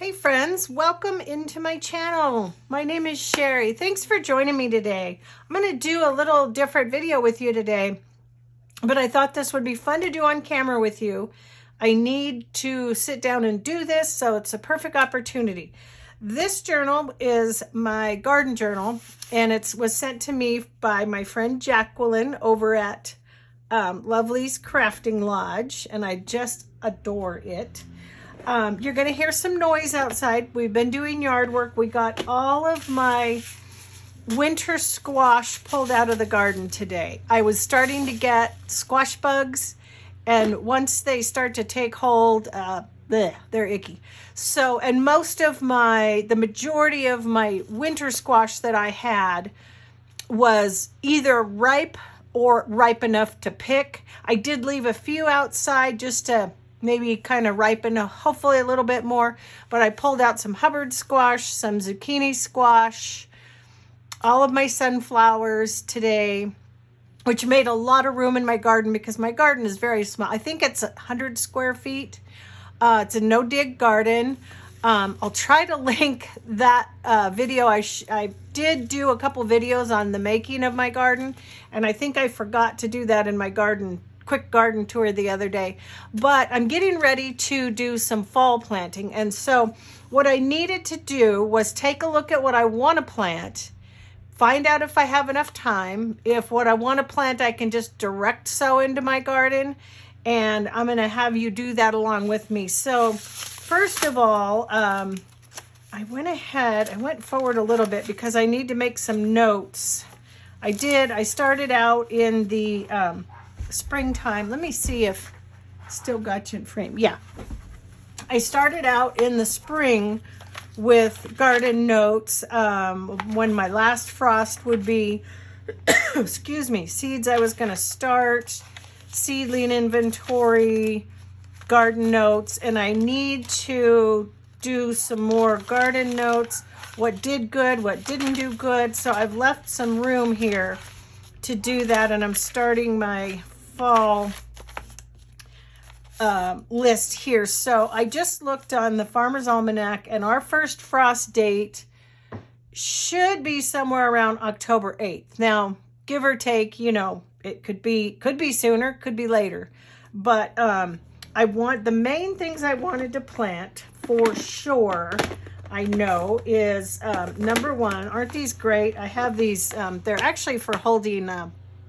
Hey friends, welcome into my channel. My name is Sherry. Thanks for joining me today. I'm going to do a little different video with you today, but I thought this would be fun to do on camera with you. I need to sit down and do this, so it's a perfect opportunity. This journal is my garden journal, and it was sent to me by my friend Jacqueline over at Lovely's Crafting Lodge, and I just adore it. You're going to hear some noise outside. We've been doing yard work. We got all of my winter squash pulled out of the garden today. I was starting to get squash bugs, and once they start to take hold, they're icky. So, and the majority of my winter squash that I had was either ripe or ripe enough to pick. I did leave a few outside just to maybe kind of ripen, hopefully a little bit more, but I pulled out some Hubbard squash, some zucchini squash, all of my sunflowers today, which made a lot of room in my garden because my garden is very small. I think it's 100 square feet. It's a no-dig garden. I'll try to link that video. I did do a couple videos on the making of my garden, and I think I forgot to do that in my quick garden tour the other day, but I'm getting ready to do some fall planting. And so what I needed to do was take a look at what I want to plant, find out if I have enough time. If what I want to plant, I can just direct sow into my garden, and I'm going to have you do that along with me. So first of all, I went forward a little bit because I need to make some notes. I started out in the springtime. Let me see if still got you in frame. Yeah. I started out in the spring with garden notes, when my last frost would be, excuse me, seeds I was going to start, seedling inventory, garden notes, and I need to do some more garden notes, what did good, what didn't do good. So I've left some room here to do that, and I'm starting my fall list here. So I just looked on the Farmer's Almanac, and our first frost date should be somewhere around October 8th. Now, give or take, it could be sooner, could be later. But the main things I wanted to plant for sure, I know, is number one. Aren't these great? I have these, they're actually for holding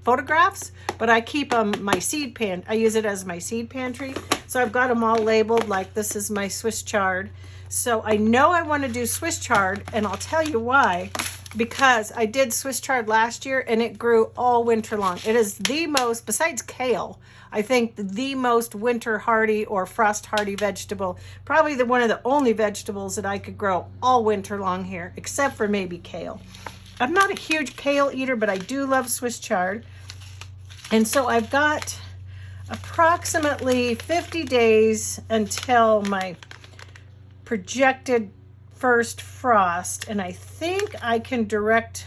photographs, but I keep my seed pan. I use it as my seed pantry. So I've got them all labeled like this is my Swiss chard. So I know I want to do Swiss chard, and I'll tell you why. Because I did Swiss chard last year, and it grew all winter long. It is the most, besides kale, I think the most winter hardy or frost hardy vegetable. Probably one of the only vegetables that I could grow all winter long here, except for maybe kale. I'm not a huge kale eater, but I do love Swiss chard. And so I've got approximately 50 days until my projected first frost. And I think I can direct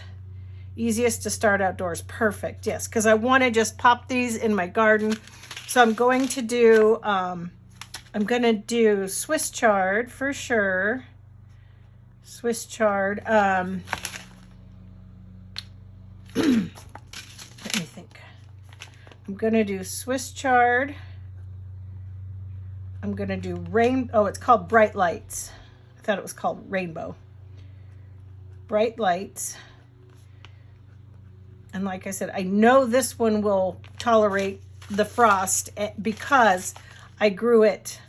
easiest to start outdoors. Perfect. Yes, because I want to just pop these in my garden. So I'm going to do, Swiss chard for sure. Swiss chard. Let me think. I'm going to do Swiss chard. I'm going to do it's called Bright Lights. I thought it was called Rainbow. Bright Lights. And like I said, I know this one will tolerate the frost because I grew it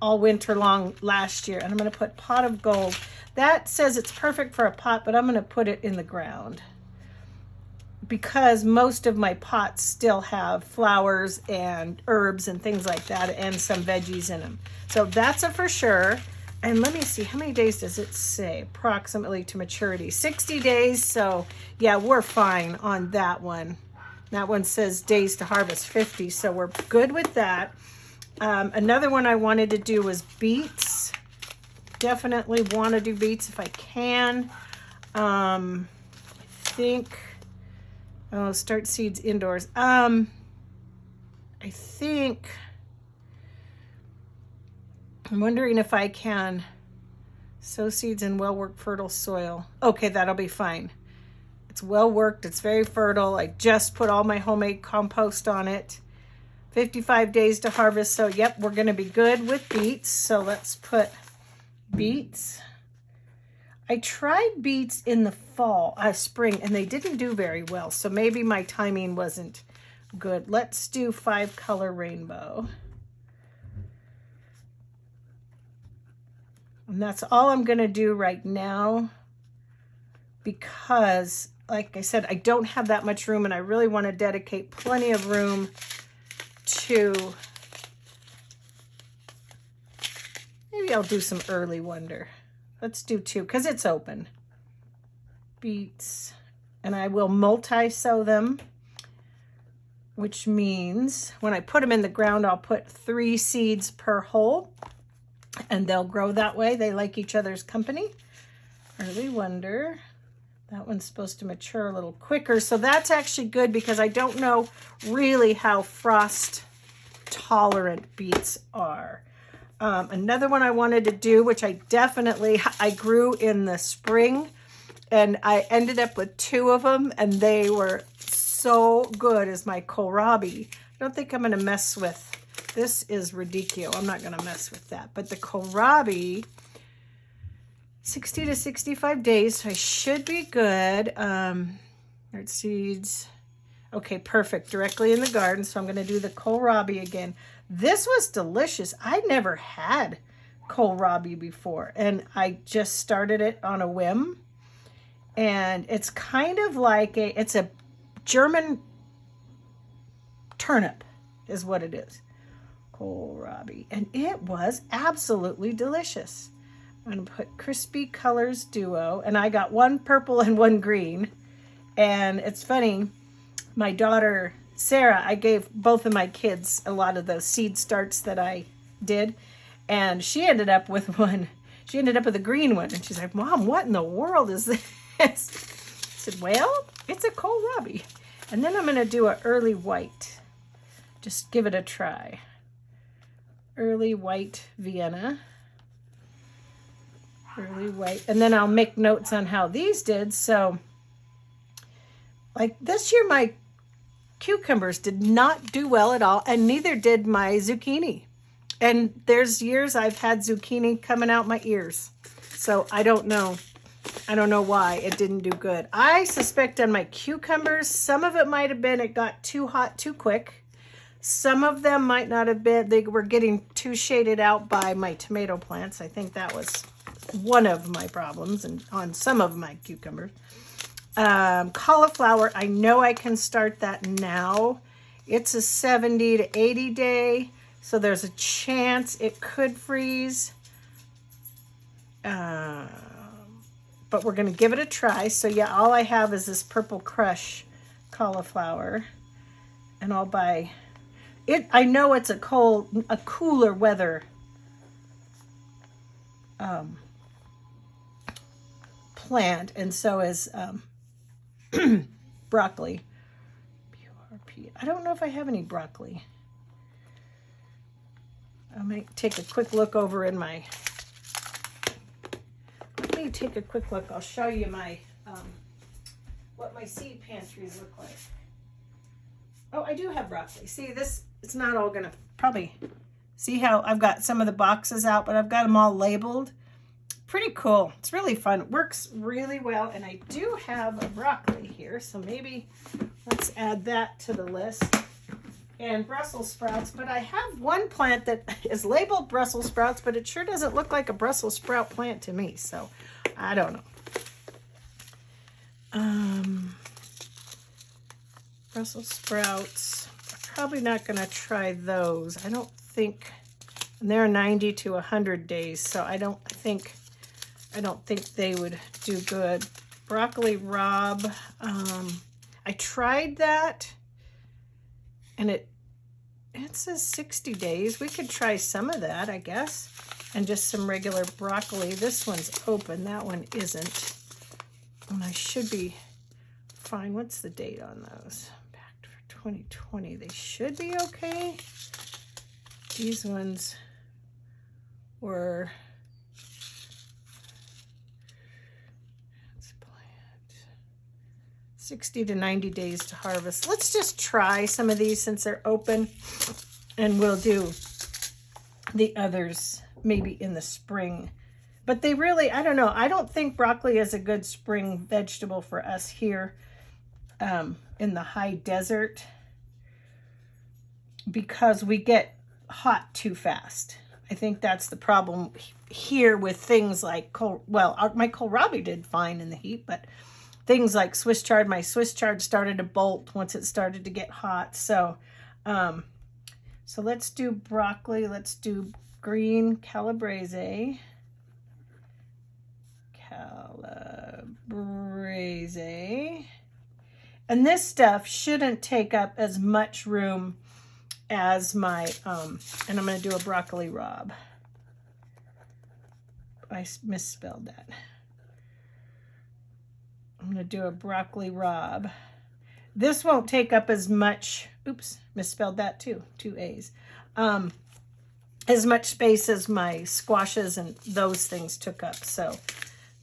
all winter long last year. And I'm going to put Pot of Gold. That says it's perfect for a pot, but I'm going to put it in the ground, because most of my pots still have flowers and herbs and things like that, and some veggies in them. So that's a for sure. And let me see, how many days does it say approximately to maturity? 60 days. So yeah, we're fine on that one. That one says days to harvest 50. So we're good with that. Another one I wanted to do was beets. Definitely want to do beets if I can. I think... Oh, start seeds indoors. I think I'm wondering if I can Sow seeds in well-worked fertile soil. Okay, that'll be fine. It's well-worked. It's very fertile. I just put all my homemade compost on it. 55 days to harvest. So, yep, we're going to be good with beets. So let's put beets. I tried beets in the spring, and they didn't do very well. So maybe my timing wasn't good. Let's do 5-color rainbow. And that's all I'm going to do right now because, like I said, I don't have that much room, and I really want to dedicate plenty of room to, maybe I'll do some early wonder. Let's do 2 because it's open. Beets. And I will multi-sow them, which means when I put them in the ground, I'll put 3 seeds per hole, and they'll grow that way. They like each other's company. Early wonder. That one's supposed to mature a little quicker. So that's actually good because I don't know really how frost tolerant beets are. Another one I wanted to do, which I grew in the spring, and I ended up with 2 of them, and they were so good, is my kohlrabi. I don't think I'm going to mess with, this is ridiculous. I'm not going to mess with that. But the kohlrabi, 60 to 65 days, so I should be good. Heart seeds. Okay, perfect. Directly in the garden. So I'm going to do the kohlrabi again. This was delicious. I never had kohlrabi before, and I just started it on a whim. And it's kind of like it's a German turnip is what it is. Kohlrabi. And it was absolutely delicious. I'm going to put Crispy Colors Duo, and I got 1 purple and 1 green. And it's funny, my daughter Sarah, I gave both of my kids a lot of those seed starts that I did, and she ended up with one. She ended up with a green one, and she's like, Mom, what in the world is this? I said, well, it's a kohlrabi. And then I'm going to do an early white. Just give it a try. Early white Vienna. Early white. And then I'll make notes on how these did. So, like this year, my cucumbers did not do well at all, and neither did my zucchini. And there's years I've had zucchini coming out my ears. So I don't know. I don't know why it didn't do good. I suspect on my cucumbers, some of it might have been it got too hot too quick. Some of them might not have been. They were getting too shaded out by my tomato plants. I think that was one of my problems and on some of my cucumbers. Cauliflower, I know I can start that now. It's a 70 to 80 day, so there's a chance it could freeze. But we're going to give it a try. So yeah, all I have is this Purple Crush cauliflower, and I'll buy it. I know it's a cooler weather plant, and so is broccoli. I don't know if I have any broccoli. I might take a quick look over in my. Let me take a quick look. I'll show you my what my seed pantries look like. Oh, I do have broccoli. See, this, it's not all gonna probably see how I've got some of the boxes out, but I've got them all labeled. Pretty cool. It's really fun. It works really well, and I do have a broccoli here, so maybe let's add that to the list. And Brussels sprouts, but I have one plant that is labeled Brussels sprouts, but it sure doesn't look like a Brussels sprout plant to me, so I don't know. Brussels sprouts, I'm probably not going to try those. I don't think, and they're 90 to 100 days, so I don't think they would do good. Broccoli rabe, I tried that, and it says 60 days. We could try some of that, I guess, and just some regular broccoli. This one's open, that one isn't, and I should be fine. What's the date on those? Back for 2020. They should be okay. These ones were 60 to 90 days to harvest. Let's just try some of these since they're open, and we'll do the others maybe in the spring. But they really, I don't know. I don't think broccoli is a good spring vegetable for us here in the high desert, because we get hot too fast. I think that's the problem here with things like, my kohlrabi did fine in the heat, but things like Swiss chard, my Swiss chard started to bolt once it started to get hot. So, so let's do broccoli. Let's do green calabrese. And this stuff shouldn't take up as much room as my, and I'm going to do a broccoli rabe. I misspelled that. I'm going to do a broccoli rabe. This won't take up as much, oops, misspelled that too, 2 A's. As much space as my squashes and those things took up. So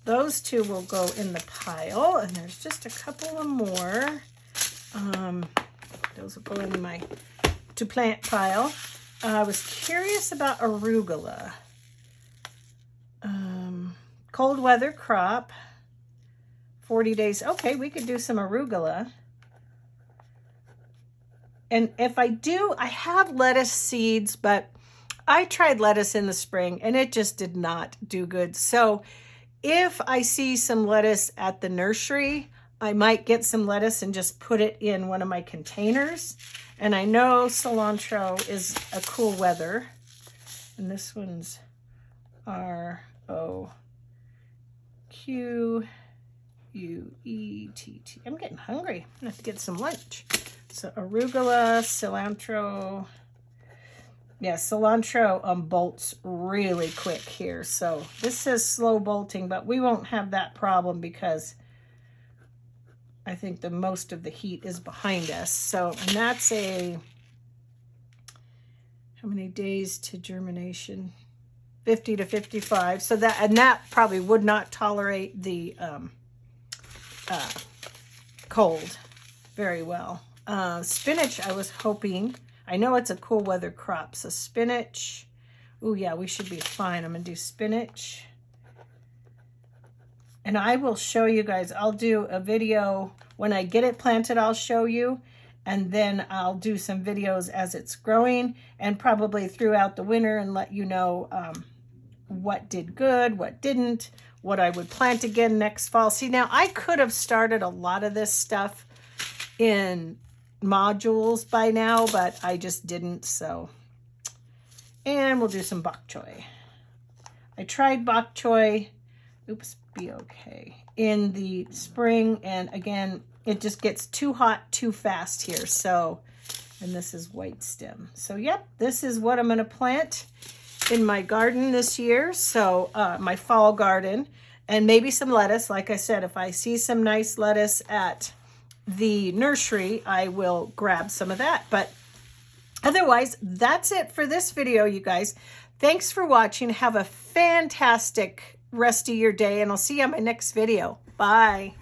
those two will go in the pile, and there's just a couple of more. Those will go in my to plant pile. I was curious about arugula. Cold weather crop, 40 days. Okay, we could do some arugula. And if I do, I have lettuce seeds, but I tried lettuce in the spring and it just did not do good. So if I see some lettuce at the nursery, I might get some lettuce and just put it in one of my containers. And I know cilantro is a cool weather. And this one's R-O-Q-U-E-T-T. I'm getting hungry. I'm gonna have to get some lunch. So arugula, cilantro. Yeah, cilantro bolts really quick here. So this says slow bolting, but we won't have that problem because I think the most of the heat is behind us. So, and that's how many days to germination? 50 to 55. So that probably would not tolerate the cold very well. Spinach, I was hoping, I know it's a cool weather crop, so spinach, oh yeah, we should be fine. I'm gonna do spinach. And I will show you guys, I'll do a video when I get it planted, I'll show you, and then I'll do some videos as it's growing and probably throughout the winter and let you know what did good, what didn't, what I would plant again next fall. See, now I could have started a lot of this stuff in modules by now, but I just didn't, so. And we'll do some bok choy. I tried bok choy, oops, be okay, in the spring, and again, it just gets too hot too fast here. So, and this is white stem. So yep, this is what I'm going to plant in my garden this year. So my fall garden, and maybe some lettuce. Like I said, if I see some nice lettuce at the nursery, I will grab some of that. But otherwise, that's it for this video, you guys. Thanks for watching. Have a fantastic rest of your day, and I'll see you on my next video. Bye.